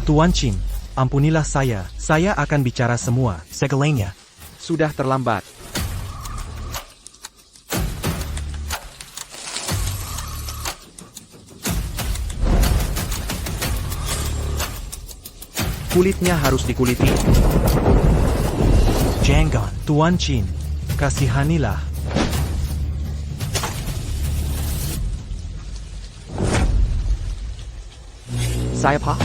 Tuan Qin, ampunilah saya akan bicara semua, segalanya. Sudah terlambat. Kulitnya harus dikuliti. Jangan, Tuan Qin, kasihanilah. Saya Pak.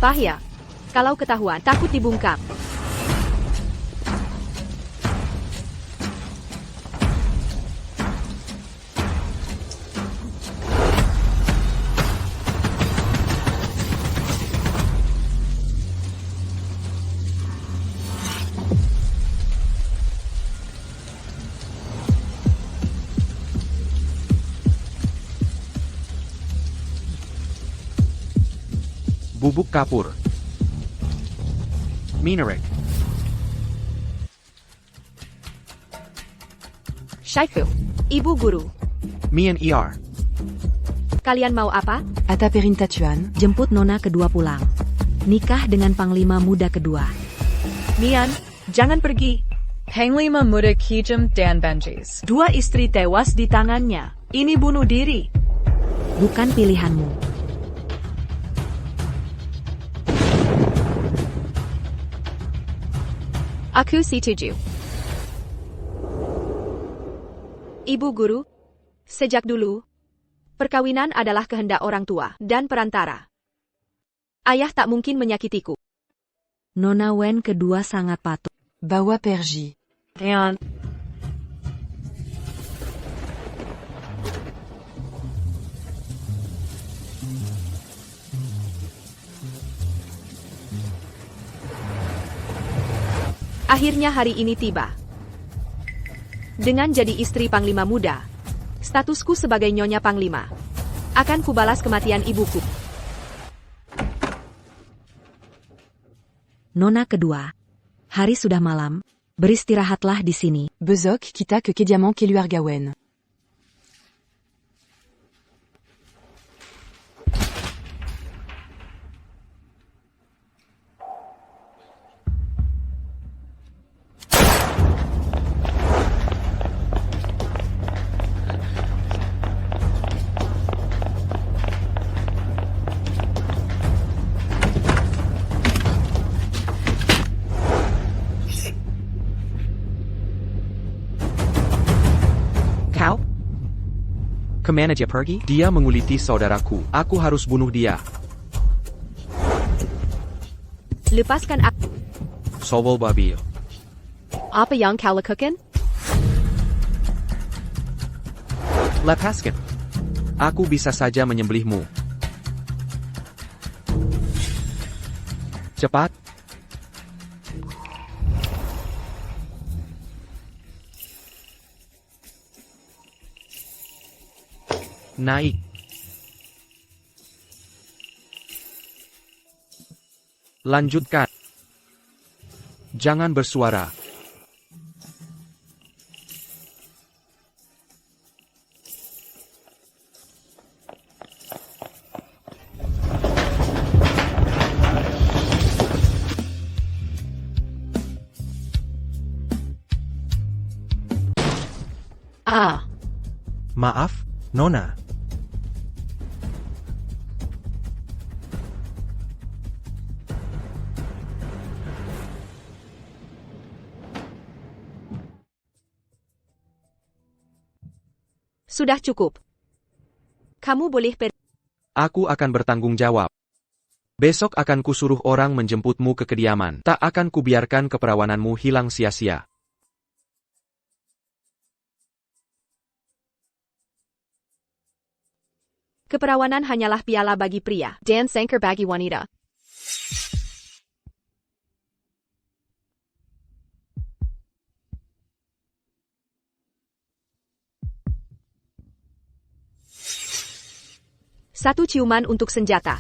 Bahaya. Kalau ketahuan, takut dibungkam. Bubuk kapur. Minaret. Syaifu, Ibu Guru, Mian ER. kalian mau apa? Ataperin Tatuan, Jemput Nona kedua pulang. Nikah dengan Panglima Muda kedua. Mian, jangan pergi. Panglima Muda Kijem dan Benjis. 2 istri tewas di tangannya. Ini bunuh diri. Bukan pilihanmu. Aku setuju. Ibu Guru, sejak dulu, perkawinan adalah kehendak orang tua dan perantara. Ayah tak mungkin menyakitiku. Nona Wen kedua sangat patuh. Bawa Perji. Dan Akhirnya hari ini tiba. Dengan jadi istri Panglima Muda, statusku sebagai Nyonya Panglima, akan kubalas kematian ibuku. Nona kedua. Hari sudah malam. Beristirahatlah di sini. Bezok kita ke kediaman Keluargawen. Kau? Kemana dia pergi? Dia menguliti saudaraku. Aku harus bunuh dia. Lepaskan aku. Sobol babil. Apa yang kau lakukan? Lepaskan. Aku bisa saja menyembelihmu. Cepat. Naik. Lanjutkan. Jangan bersuara. Maaf, Nona. Sudah cukup. Kamu boleh pergi. Aku akan bertanggung jawab. Besok akan kusuruh orang menjemputmu ke kediaman. Tak akan kubiarkan keperawananmu hilang sia-sia. Keperawanan hanyalah piala bagi pria dan sangkar bagi wanita. Satu ciuman untuk senjata.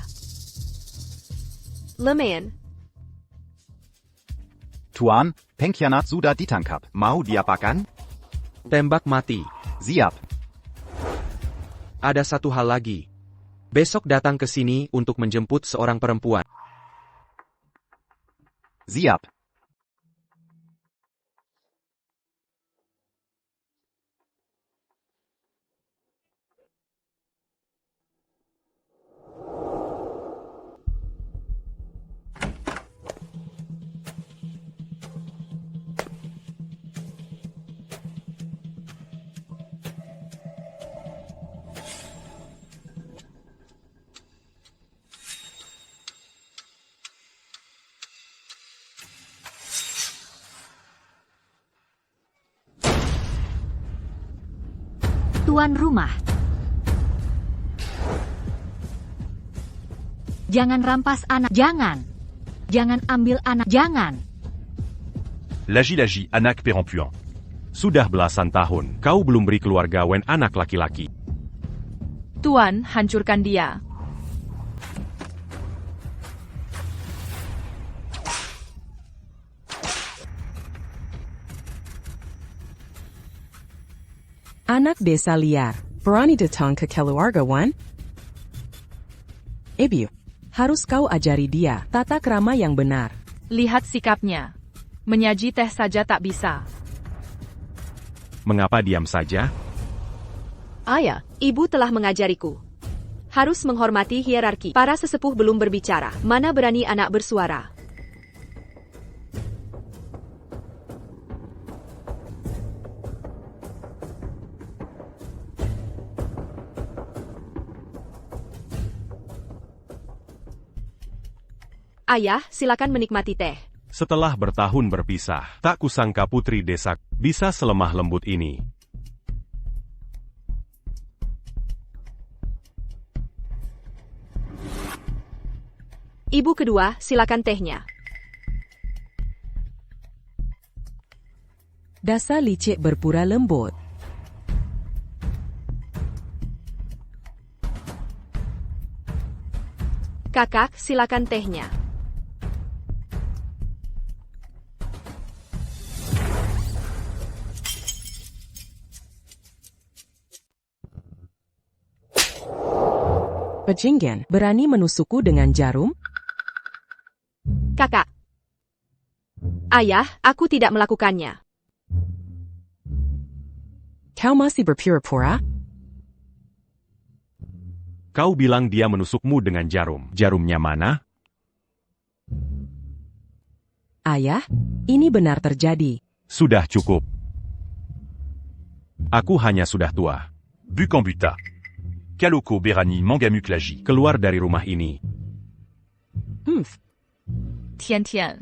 Lumayan. Tuan, pengkhianat sudah ditangkap. Mau diapakan? Tembak mati. Siap. Ada satu hal lagi. Besok datang ke sini untuk menjemput seorang perempuan. Siap. Tuan rumah. Jangan rampas anak, jangan. Jangan ambil anak, jangan. Lagi-lagi anak perempuan. Sudah belasan tahun, kau belum beri keluarga wen anak laki-laki. Tuan, hancurkan dia. Anak desa liar, berani datang ke keluargawan? Ibu, harus kau ajari dia tata krama yang benar. Lihat sikapnya. Menyaji teh saja tak bisa. Mengapa diam saja? Ayah, Ibu telah mengajariku. Harus menghormati hierarki. Para sesepuh belum berbicara. Mana berani anak bersuara. Ayah, silakan menikmati teh. Setelah bertahun berpisah, tak kusangka putri desa bisa selemah lembut ini. Ibu kedua, silakan tehnya. Dasar licik berpura lembut. Kakak, silakan tehnya. Bajingan, berani menusukku dengan jarum? Kakak. Ayah, aku tidak melakukannya. Kau masih berpura-pura? Kau bilang dia menusukmu dengan jarum. Jarumnya mana? Ayah, ini benar terjadi. Sudah cukup. Aku hanya sudah tua. Bukambuta. Kaloko Berani Mangamuk Lagi. Keluar dari rumah ini. Tian Tian.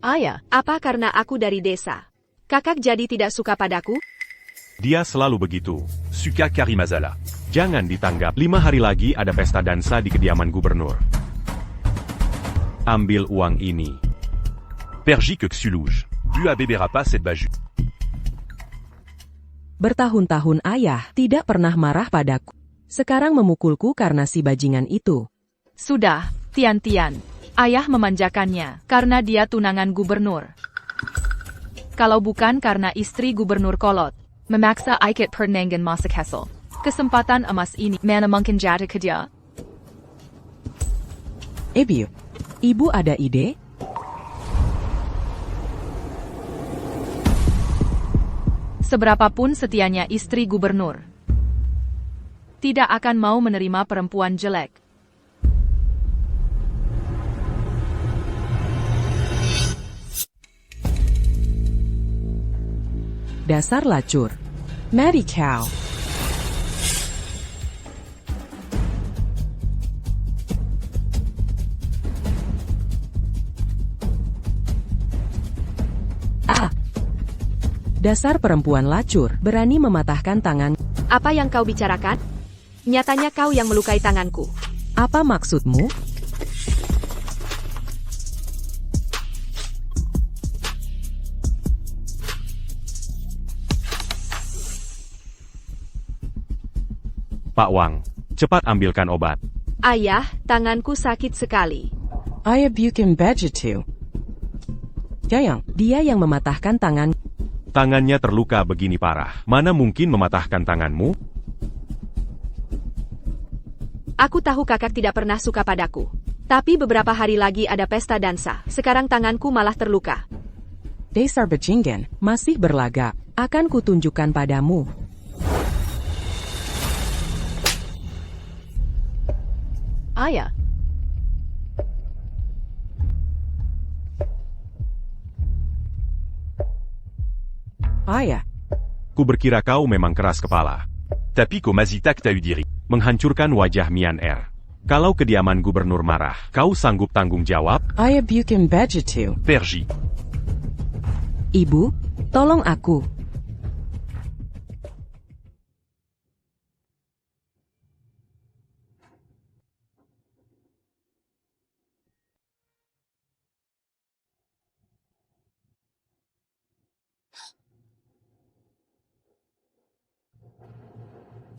Ayah, Apa karena aku dari desa? Kakak jadi tidak suka padaku? Dia selalu begitu. Suka Karimazala. Jangan ditanggap. 5 hari lagi ada pesta dansa di kediaman gubernur. Ambil uang ini. Pergi que Xuluge. Bu abebera pas cette baju. Bertahun-tahun ayah tidak pernah marah padaku. Sekarang memukulku karena si bajingan itu. sudah, Tian Tian. Ayah memanjakannya karena dia tunangan gubernur. Kalau bukan karena istri gubernur kolot, memaksa Aikit Pernangan masuk hasil. Kesempatan emas ini mana mungkin jatuh ke dia? Ibu ada ide? Seberapapun setianya istri gubernur, tidak akan mau menerima perempuan jelek. Dasar lacur. Mary cow. Dasar perempuan lacur, berani mematahkan tangan. Apa yang kau bicarakan? Nyatanya kau yang melukai tanganku. Apa maksudmu? Pak Wang, cepat ambilkan obat. Ayah, tanganku sakit sekali. I abuse him too. Jayang, dia yang mematahkan tangan. Tangannya terluka begini parah. Mana mungkin mematahkan tanganmu? Aku tahu kakak tidak pernah suka padaku. Tapi beberapa hari lagi ada pesta dansa. Sekarang tanganku malah terluka. Dasar bajingan, masih berlagak. Akan kutunjukkan padamu. Ayah, Ayah, Ku berkira kau memang keras kepala. Tapi Komazita que t'as eu diri. Menghancurkan wajah Mian Er. Kalau kediaman gubernur marah, kau sanggup tanggung jawab? I abuse him too. Perji. Ibu, tolong aku.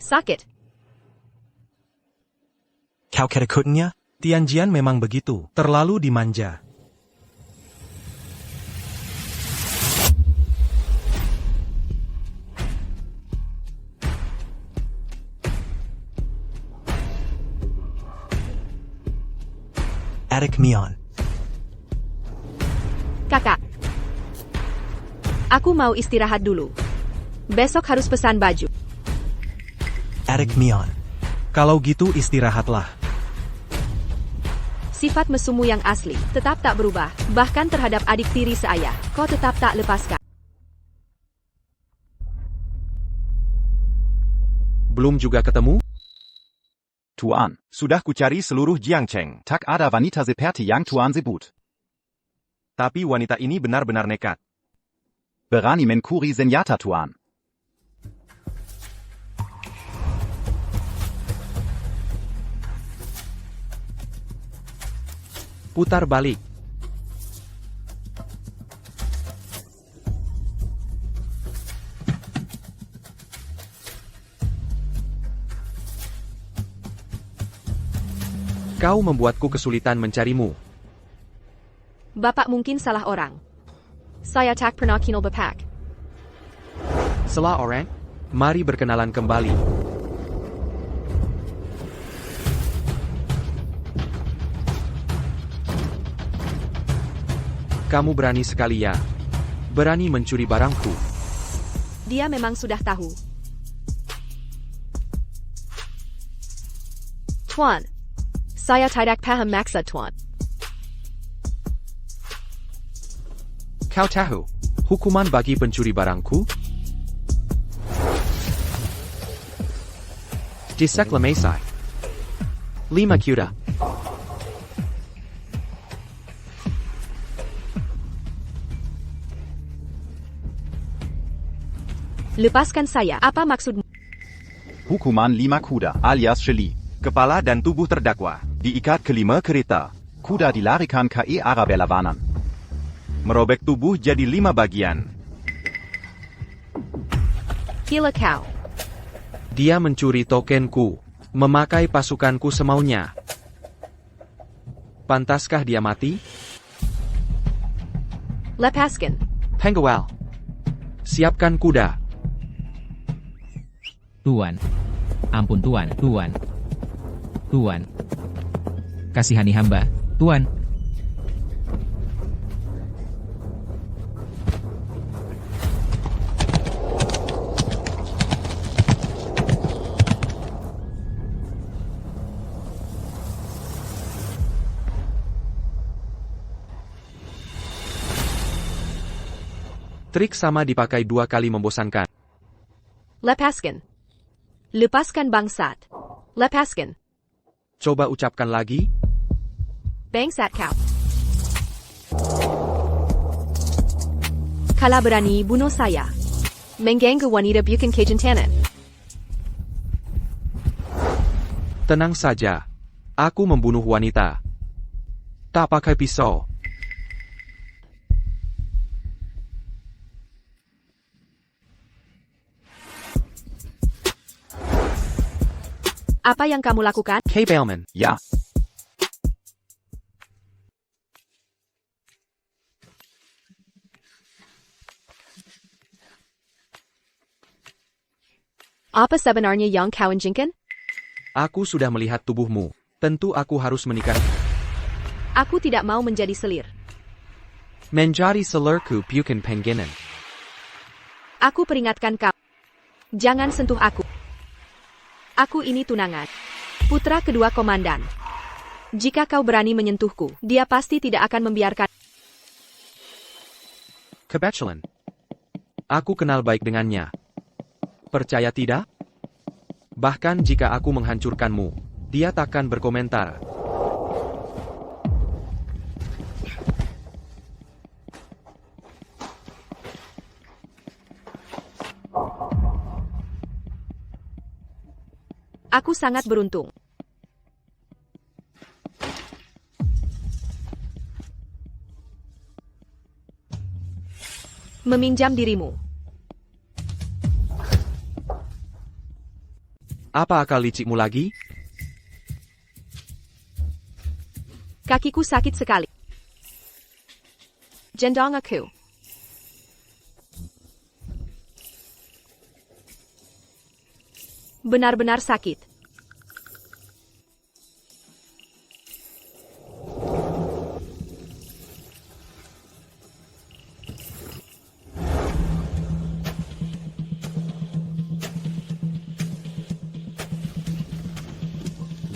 Sakit. Kau kerekutnya? Tianjian memang begitu, terlalu dimanja. Eric Mion. Kakak. Aku mau istirahat dulu. Besok harus pesan baju. Eric Mion. Kalau gitu istirahatlah. Sifat mesumu yang asli tetap tak berubah, bahkan terhadap adik tiri seayah. Kau tetap tak lepaskan. Belum juga ketemu? Tuan, sudah kucari seluruh Jiangcheng. Tak ada wanita seperti yang Tuan sebut. Tapi wanita ini benar-benar nekat. Berani mencuri senjata Tuan. Putar balik. Kau membuatku kesulitan mencarimu. Bapak mungkin salah orang. Saya tak pernah kenal Bapak. Salah orang? Mari berkenalan kembali. Kamu berani sekali ya. Berani mencuri barangku. Dia memang sudah tahu. Tuan. Saya tidak paham maksud Tuan. Kau tahu hukuman bagi pencuri barangku? Diseklamasi. 5 kuda. Lepaskan saya. Apa maksudmu? Hukuman 5 kuda alias Sheli. Kepala dan tubuh terdakwa diikat ke 5 kereta. Kuda dilarikan ke Arabella Wanan. Merobek tubuh jadi 5 bagian. Gila kau. Dia mencuri tokenku. Memakai pasukanku semaunya. Pantaskah dia mati? Lepaskan. Penguel. Siapkan kuda. Tuan. Ampun Tuan, Tuan. Tuan. Kasihani hamba, Tuan. Trik sama dipakai 2 kali membosankan. Lepaskan. Lepaskan bangsat. Lepaskan. Coba ucapkan lagi. Bangsat kau. Kala berani bunuh saya. Mengganggu wanita bukan kejantanan. Tenang saja. Aku membunuh wanita. Tak pakai pisau. Apa yang kamu lakukan? Kay Bailman. Ja. Apa sebenarnya yang kau inginkan? Aku sudah melihat tubuhmu. Tentu aku harus menikah. Aku tidak mau menjadi selir. Menjadi selirku bukan pengginan. Aku peringatkan kau. Jangan sentuh aku. Aku ini tunangan. Putra kedua komandan. Jika kau berani menyentuhku, dia pasti tidak akan membiarkan. Kebetulan. Aku kenal baik dengannya. Percaya tidak? Bahkan jika aku menghancurkanmu, dia takkan berkomentar. Aku sangat beruntung. Meminjam dirimu. Apa akal licikmu lagi? Kakiku sakit sekali. Jendong aku. Benar-benar sakit.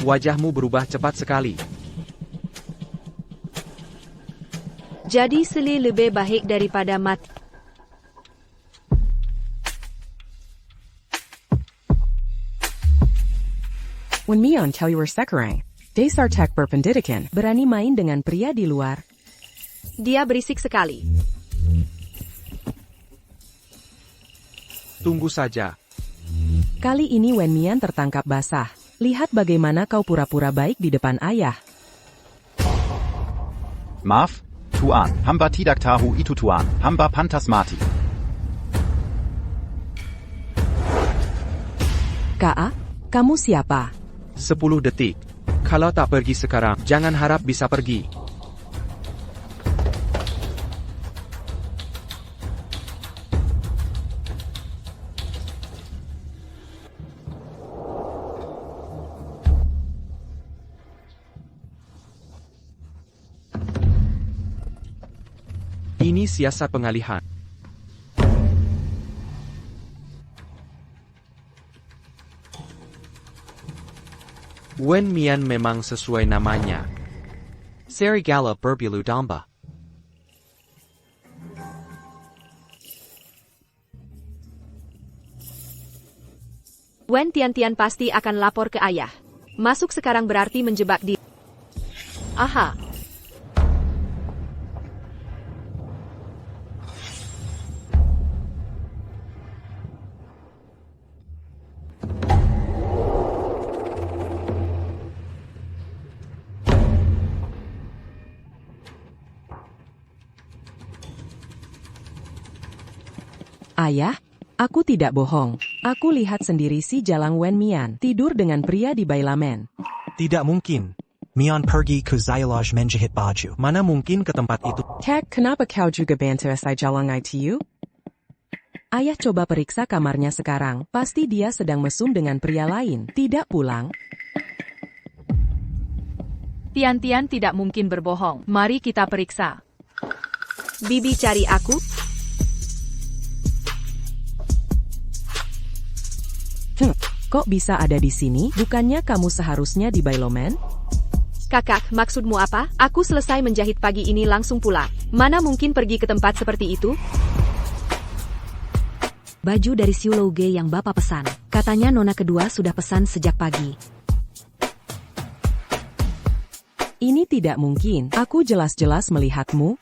Wajahmu berubah cepat sekali. Jadi selir lebih baik daripada mati. When Mion tell you were sekarang, dasar tak berpendidikan, berani main dengan pria di luar. Dia berisik sekali. Tunggu saja. Kali ini Wen Mian tertangkap basah. Lihat bagaimana kau pura-pura baik di depan ayah. Maaf, Tuan, hamba tidak tahu itu Tuan, hamba pantas mati. Kaa, kamu siapa? 10 detik. Kalau tak pergi sekarang, jangan harap bisa pergi. Ini siasat pengalihan. Wen Mian memang sesuai namanya. Serigala berbulu domba. Wen Tiantian pasti akan lapor ke ayah. Masuk sekarang berarti menjebak di... Aha. Ayah, aku tidak bohong. Aku lihat sendiri si Jalang Wen Mian tidur dengan pria di bailamen. Tidak mungkin. Mion pergi ke Zilaj menjahit baju. Mana mungkin ke tempat itu? Kak, kenapa kau juga bantu si Jalang ITU? Ayah coba periksa kamarnya sekarang. Pasti dia sedang mesum dengan pria lain. Tidak pulang. Tian-Tian tidak mungkin berbohong. Mari kita periksa. Bibi cari aku? Kok bisa ada di sini? Bukannya kamu seharusnya di bailomen? Kakak, maksudmu apa? Aku selesai menjahit pagi ini langsung pulang. Mana mungkin pergi ke tempat seperti itu? Baju dari Siulouge yang Bapak pesan. Katanya nona kedua sudah pesan sejak pagi. Ini tidak mungkin. Aku jelas-jelas melihatmu.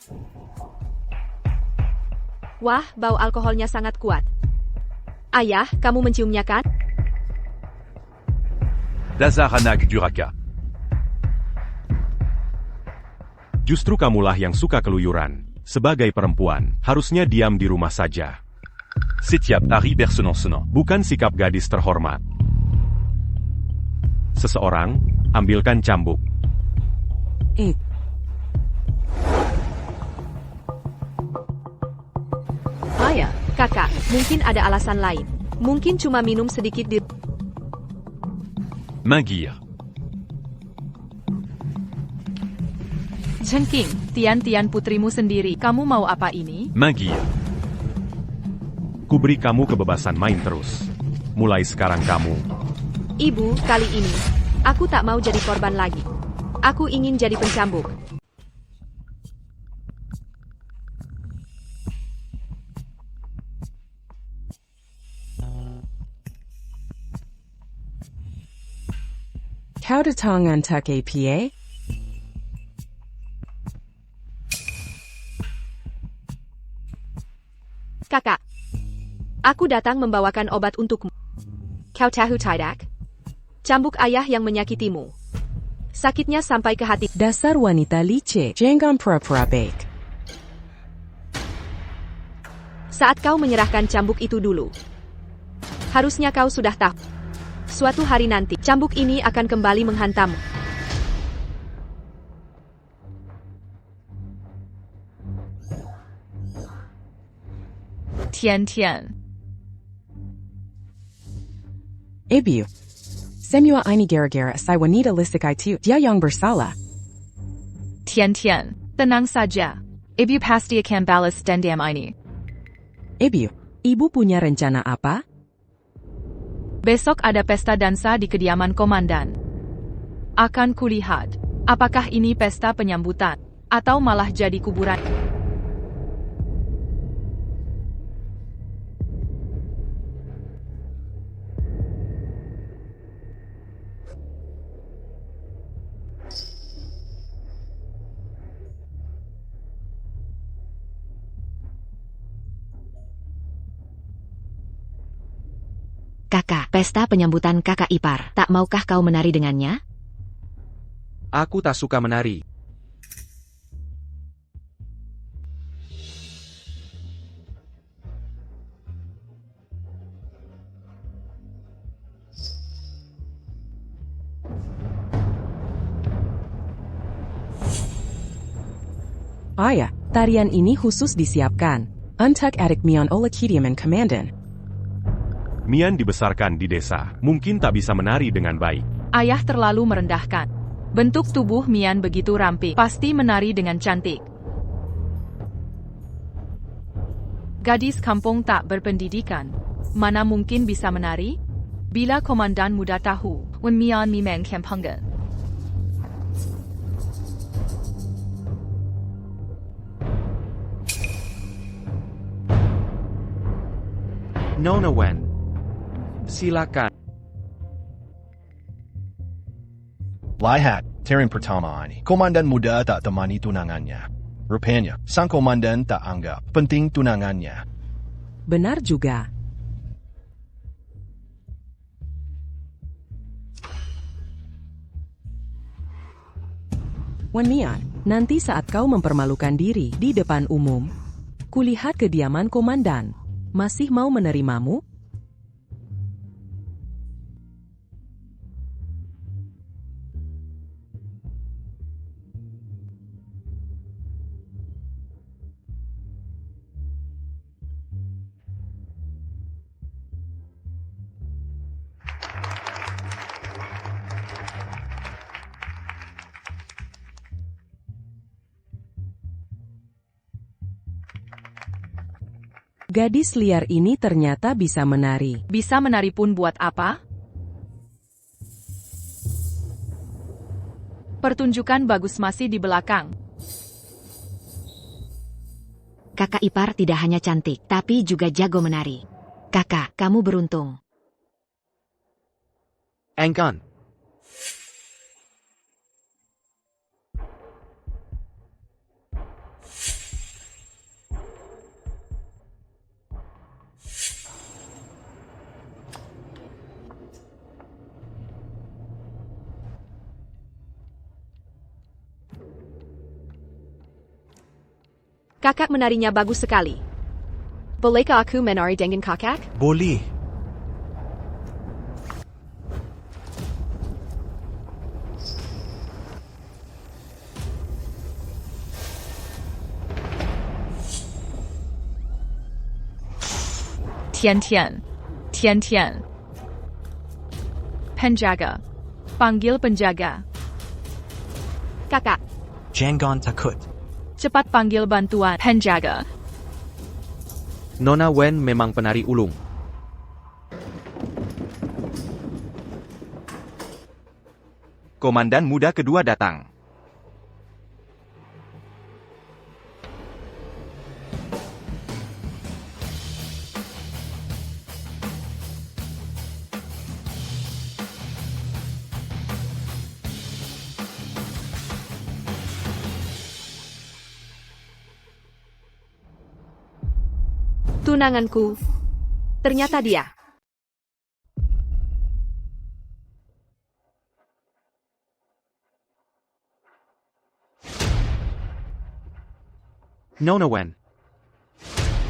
Wah, bau alkoholnya sangat kuat. Ayah, kamu menciumnya kan? Dazaranag Duraka. Justru kamulah yang suka keluyuran. Sebagai perempuan, harusnya diam di rumah saja. Setiap hari bersenang-senang. Bukan sikap gadis terhormat. Seseorang, ambilkan cambuk. Ayah, kakak, mungkin ada alasan lain. Mungkin cuma minum sedikit di... Mingir. Chengqing, Tian putrimu sendiri. Kamu mau apa ini? Mingir. Kuberi kamu kebebasan main terus. Mulai sekarang kamu. Ibu, kali ini, aku tak mau jadi korban lagi. Aku ingin jadi pencambuk. Kau datang untuk apa? Kakak, aku datang membawakan obat untukmu. Kau tahu tidak? Cambuk ayah yang menyakitimu. Sakitnya sampai ke hati. Dasar wanita licik, jangan pura-pura baik. Saat kau menyerahkan cambuk itu dulu, harusnya kau sudah tahu. Suatu hari nanti, cambuk ini akan kembali menghantammu. Tian. Ibu, semua ini gara-gara si wanita licik itu, dia yang bersalah. Tian, tenang saja. Ibu pasti akan balas dendam ini. Ibu punya rencana apa? Besok ada pesta dansa di kediaman komandan. Akan kulihat, apakah ini pesta penyambutan, atau malah jadi kuburan. Kakak, pesta penyambutan kakak ipar. Tak maukah kau menari dengannya? Aku tak suka menari. Ayah, tarian ini khusus disiapkan untuk adik Mian oleh kediaman komandan. Mian dibesarkan di desa, mungkin tak bisa menari dengan baik. Ayah terlalu merendahkan. Bentuk tubuh Mian begitu ramping, pasti menari dengan cantik. Gadis kampung tak berpendidikan, mana mungkin bisa menari? Bila komandan muda tahu, Wen Mian memang kampungan. Nona Wen. Silakan. Lihat, Terang pertama ini. Komandan muda tak temani tunangannya. Rupanya, sang komandan tak anggap penting tunangannya. Benar juga. Wan Mian, nanti saat kau mempermalukan diri di depan umum, kulihat kediaman komandan. Masih mau menerimamu? Gadis liar ini ternyata bisa menari. Bisa menari pun buat apa? Pertunjukan bagus masih di belakang. Kakak ipar tidak hanya cantik, tapi juga jago menari. Kakak, kamu beruntung. Engkan. Kakak menarinya bagus sekali. Bolehkah aku menari dengan kakak? Boleh. Tian. Penjaga. Panggil penjaga. Kakak, Jangan takut. Cepat panggil bantuan penjaga. Nona Wen memang penari ulung. Komandan muda kedua datang. tunanganku. Ternyata dia. Nona Wen.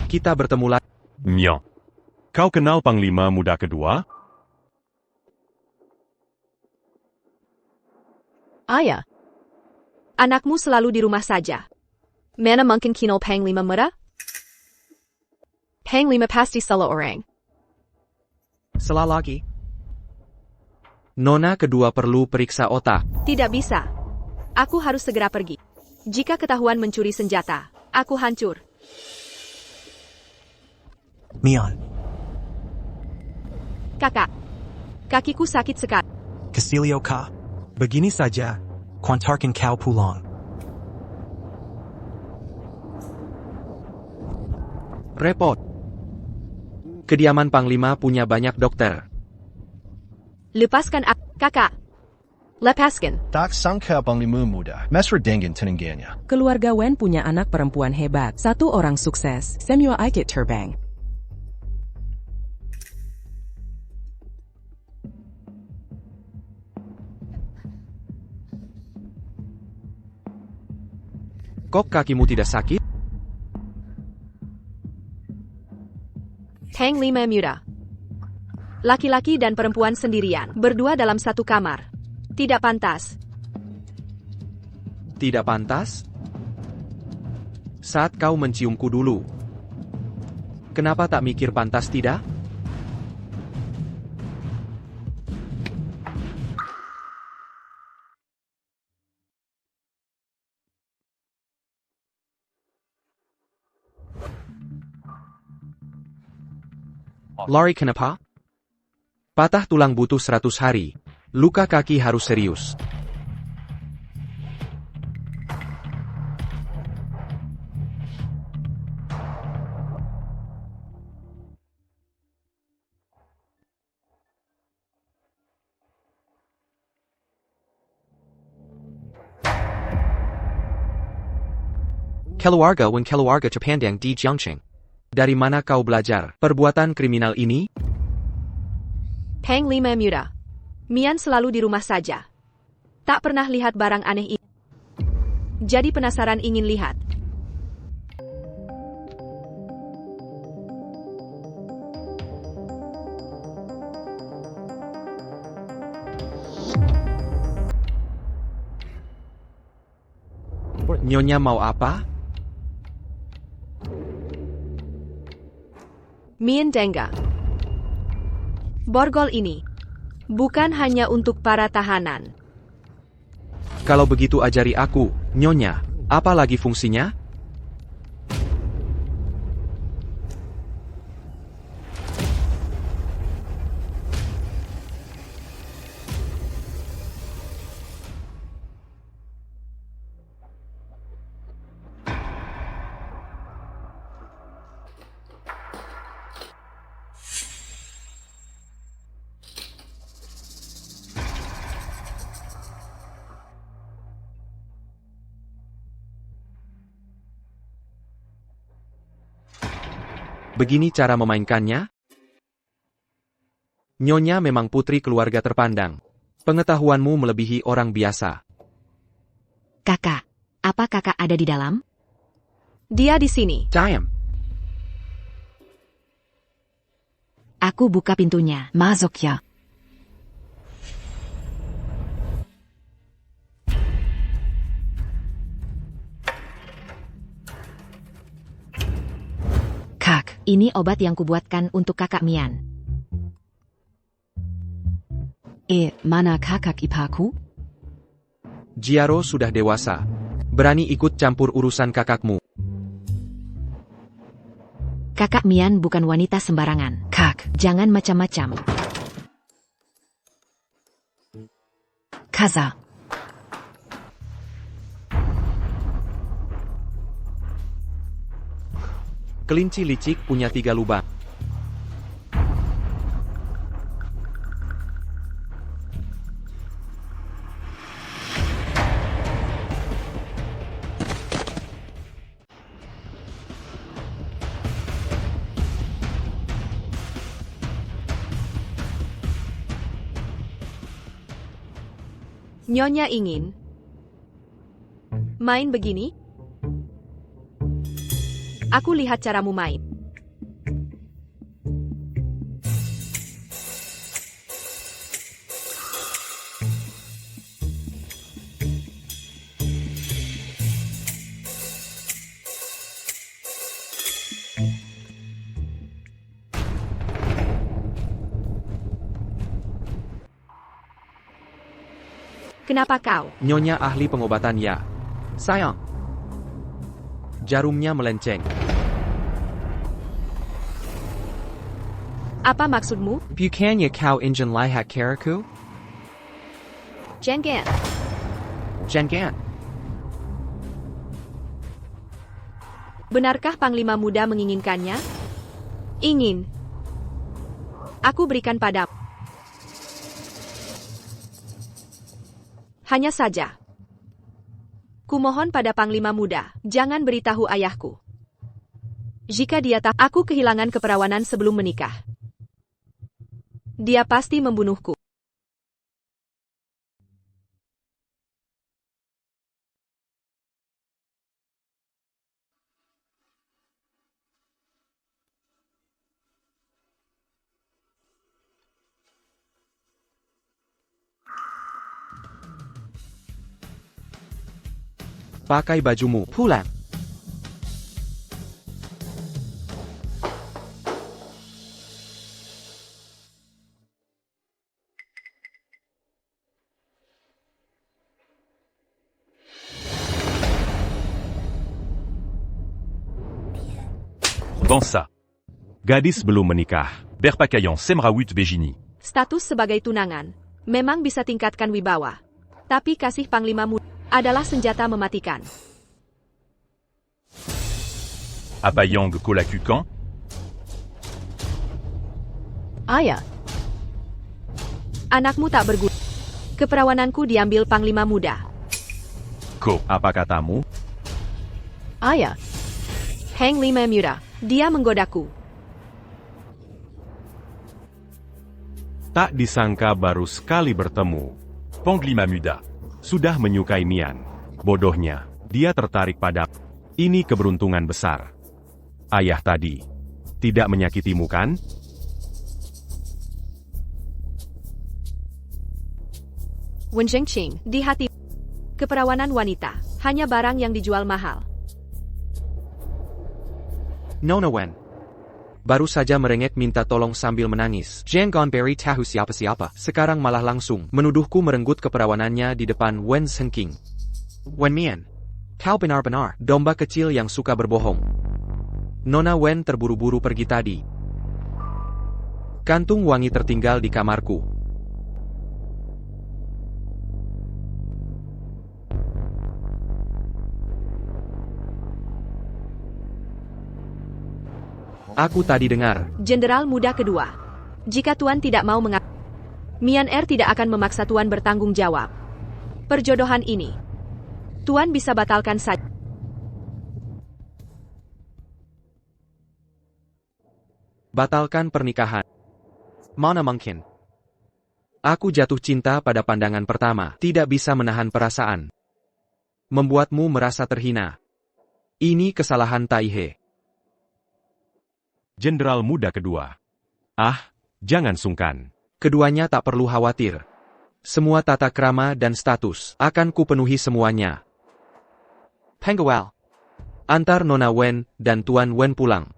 Kita bertemu lagi. Myo. Kau kenal Panglima muda kedua? Ayah. Anakmu selalu di rumah saja. Mana mungkin kenal Panglima muda? Panglima pasti salah orang. Salah lagi. Nona kedua perlu periksa otak. Tidak bisa. Aku harus segera pergi. Jika ketahuan mencuri senjata, aku hancur. Mian, Kakak. Kakiku sakit sekali. Casilio ka? Begini saja, kuantarkan kau pulang. Repot. Kediaman Panglima punya banyak dokter. Lepaskan aku, kakak. Lepaskan. Tak sangka Panglima muda, mesra dengan tenangannya. Keluarga Wen punya anak perempuan hebat, satu orang sukses, semua ikut terbang. Kok kakimu tidak sakit? Panglima muda. Laki-laki dan perempuan sendirian, berdua dalam satu kamar. Tidak pantas. Tidak pantas? Saat kau menciumku dulu. Kenapa tak mikir pantas tidak? Lari kenapa? Patah tulang butuh 100 hari. Luka kaki harus serius. Keluarga Wen keluarga Cepandang di Jiangcheng. Dari mana kau belajar perbuatan kriminal ini? Panglima muda. Mian selalu di rumah saja. Tak pernah lihat barang aneh ini. Jadi penasaran ingin lihat. Nyonya mau apa? Mian Dengga. Borgol ini bukan hanya untuk para tahanan. Kalau begitu ajari aku, Nyonya. Apa lagi fungsinya? Begini cara memainkannya? Nyonya memang putri keluarga terpandang. Pengetahuanmu melebihi orang biasa. Kakak, apa kakak ada di dalam? Dia di sini. Diam. Aku buka pintunya. Masuk ya. Kak, ini obat yang kubuatkan untuk kakak Mian. Mana kakak iparku? Jiaro sudah dewasa. Berani ikut campur urusan kakakmu. Kakak Mian bukan wanita sembarangan. Kak, jangan macam-macam. Kaza. Kelinci licik punya 3 lubang. Nyonya ingin main begini? Aku lihat caramu main. Kenapa kau? Nyonya ahli pengobatan ya. Sayang. Jarumnya melenceng. Apa maksudmu? Bukannya kau ingin lihat karaku? Jangan. Jangan. Benarkah Panglima Muda menginginkannya? Ingin. Aku berikan padamu. Hanya saja. Kumohon pada Panglima Muda, jangan beritahu ayahku. Jika dia tahu, aku kehilangan keperawanan sebelum menikah. Dia pasti membunuhku. Pakai bajumu, pulang. Bansa. Gadis belum menikah. Berpakaian Semrawut Begini. Status sebagai tunangan memang bisa tingkatkan wibawa. Tapi kasih Panglima Muda adalah senjata mematikan. Apayang Kolakukan. Ayah, Anakmu tak berguna. Keperawananku diambil Panglima Muda. Ko. Apa katamu? ayah, Heng Lima Muda. Dia menggodaku. Tak disangka baru sekali bertemu. Panglima Muda. Sudah menyukai Mian. Bodohnya, dia tertarik pada. Ini keberuntungan besar. Ayah tadi. Tidak menyakitimu kan? Wen Zhengqing, di hati. Keperawanan wanita, hanya barang yang dijual mahal. Nona Wen. Baru saja merengek minta tolong sambil menangis. Jangan beri tahu siapa-siapa. Sekarang malah langsung menuduhku merenggut keperawanannya di depan Wen Zhengqing. Wen Mian. Kau benar-benar domba kecil yang suka berbohong. Nona Wen terburu-buru pergi tadi. Kantung wangi tertinggal di kamarku. Aku tadi dengar. Jenderal Muda kedua. Jika Tuan tidak mau Mian Er tidak akan memaksa Tuan bertanggung jawab. Perjodohan ini, Tuan bisa batalkan saja. Batalkan pernikahan. Mana mungkin? Aku jatuh cinta pada pandangan pertama. Tidak bisa menahan perasaan. Membuatmu merasa terhina. Ini kesalahan Taihe. Jenderal Muda kedua. Ah, jangan sungkan. Keduanya tak perlu khawatir. Semua tata krama dan status akan kupenuhi semuanya. Penggawal. Antar Nona Wen dan Tuan Wen pulang.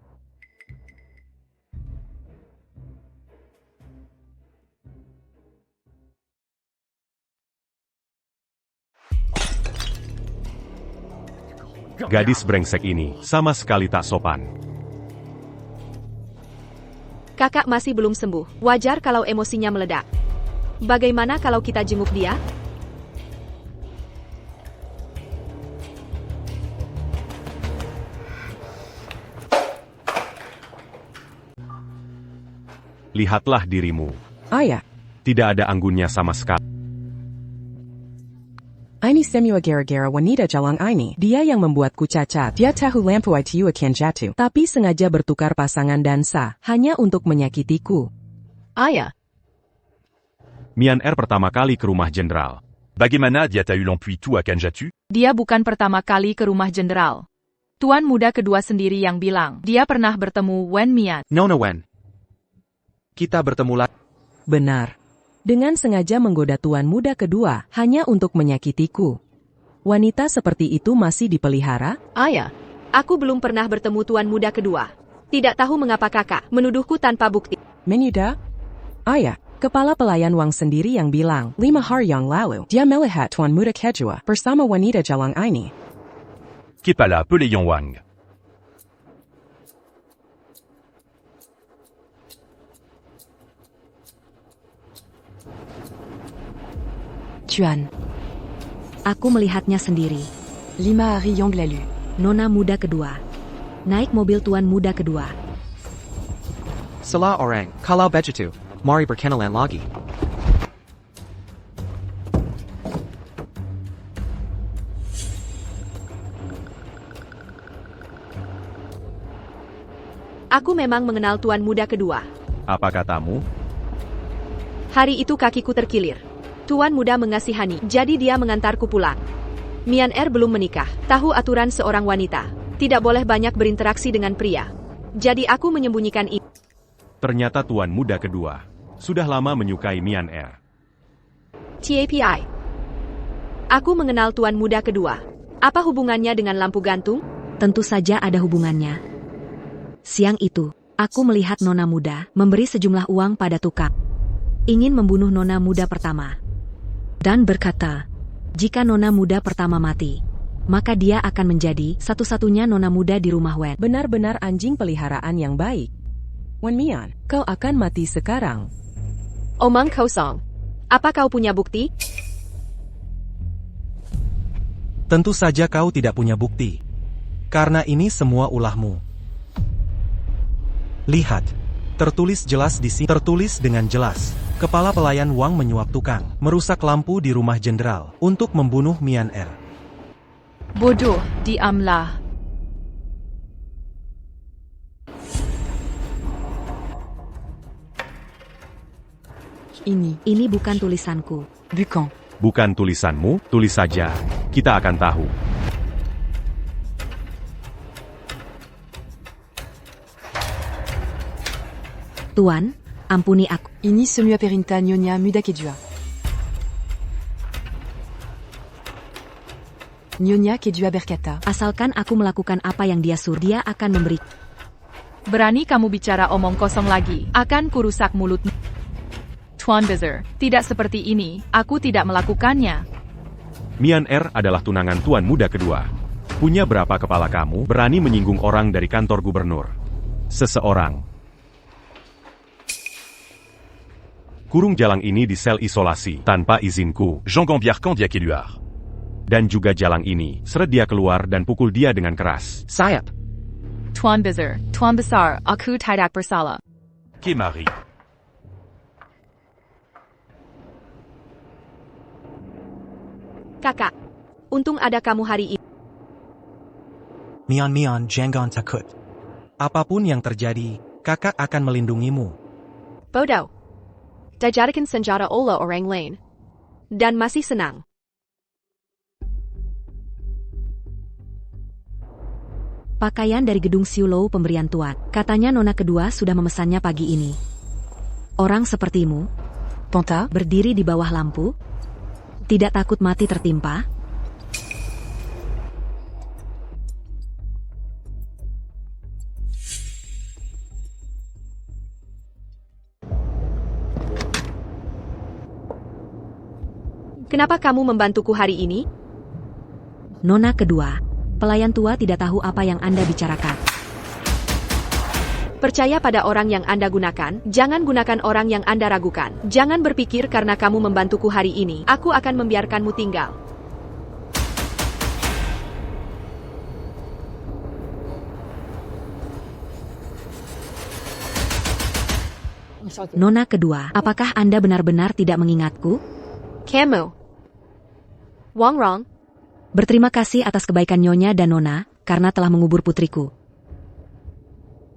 Gadis brengsek ini sama sekali tak sopan. Kakak masih belum sembuh. Wajar kalau emosinya meledak. Bagaimana kalau kita jenguk dia? Lihatlah dirimu. Ayah, Tidak ada anggunnya sama sekali. ini semua gara-gara wanita jalang ini. Dia yang membuatku cacat. Dia tahu lampu itu akan jatuh. Tapi sengaja bertukar pasangan dansa. Hanya untuk menyakitiku. Ayah, Mian Er pertama kali ke rumah jenderal. Bagaimana dia tahu l'empuis tout à Kanjatu? dia bukan pertama kali ke rumah jenderal. Tuan muda kedua sendiri yang bilang, dia pernah bertemu Wen Mian. Nona Wen. Kita bertemu lagi. Benar. Dengan sengaja menggoda tuan muda kedua, hanya untuk menyakitiku. Wanita seperti itu masih dipelihara? Ayah, Aku belum pernah bertemu tuan muda kedua. Tidak tahu mengapa kakak menuduhku tanpa bukti. Menyudah? Ayah, kepala pelayan Wang sendiri yang bilang, 5 hari yang lalu, dia melihat tuan muda kedua bersama wanita jalang ini. Kepala Peléon Wang. Tuan. Aku melihatnya sendiri. 5 hari yang lalu. Nona muda kedua. Naik mobil tuan muda kedua. Salah orang. Kalau begitu, mari berkenalan lagi. Aku memang mengenal tuan muda kedua. Apa katamu? Hari itu kakiku terkilir. Tuan muda mengasihani, jadi dia mengantarku pulang. Mian Er belum menikah, tahu aturan seorang wanita. Tidak boleh banyak berinteraksi dengan pria. Jadi aku menyembunyikan itu. Ternyata tuan muda kedua sudah lama menyukai Mian Er. TAPI. Aku mengenal tuan muda kedua. Apa hubungannya dengan lampu gantung? Tentu saja ada hubungannya. Siang itu, aku melihat nona muda memberi sejumlah uang pada tukang. Ingin membunuh nona muda pertama. Dan berkata, jika nona muda pertama mati, maka dia akan menjadi satu-satunya nona muda di rumah Wen. Benar-benar anjing peliharaan yang baik. Wen Mian, kau akan mati sekarang. Omong kosong. Apa kau punya bukti? Tentu saja kau tidak punya bukti. Karena ini semua ulahmu. Lihat. Tertulis jelas di sini. Tertulis dengan jelas. Kepala pelayan Wang menyuap tukang, merusak lampu di rumah jenderal, untuk membunuh Mian Er. bodoh, diamlah. Ini bukan tulisanku. Bukan. Bukan tulisanmu, tulis saja. Kita akan tahu. Tuan, ampuni aku. Ini semua perintah Nyonya muda kedua. Nyonya kedua berkata, Asalkan aku melakukan apa yang dia suruh, dia akan memberi. Berani kamu bicara omong kosong lagi, akan kurusak mulutmu. Tuan Bezer, tidak seperti ini, aku tidak melakukannya. Mian Er adalah tunangan tuan muda kedua. Punya berapa kepala kamu berani menyinggung orang dari kantor gubernur? Seseorang. Kurung jalang ini di sel isolasi, tanpa izinku. Jean Gambier quand dia keluar. Dan juga jalang ini, seret dia keluar dan pukul dia dengan keras. Sayap. Tuan Bezer, Tuan Besar, aku tidak bersalah. Kemari. Kakak. Untung ada kamu hari ini. Mian jangan takut. Apapun yang terjadi, kakak akan melindungimu. Bodoh. Dijadikan senjata oleh orang lain. Dan masih senang. Pakaian dari gedung Siulou pemberian tuan. Katanya nona kedua sudah memesannya pagi ini. Orang sepertimu, Ponta, berdiri di bawah lampu, tidak takut mati tertimpa? Kenapa kamu membantuku hari ini? Nona kedua, Pelayan tua tidak tahu apa yang Anda bicarakan. Percaya pada orang yang Anda gunakan, jangan gunakan orang yang Anda ragukan. Jangan berpikir karena kamu membantuku hari ini, aku akan membiarkanmu tinggal. Nona kedua, apakah Anda benar-benar tidak mengingatku? Kamu. Wang Rong. Berterima kasih atas kebaikan Nyonya dan Nona, karena telah mengubur putriku.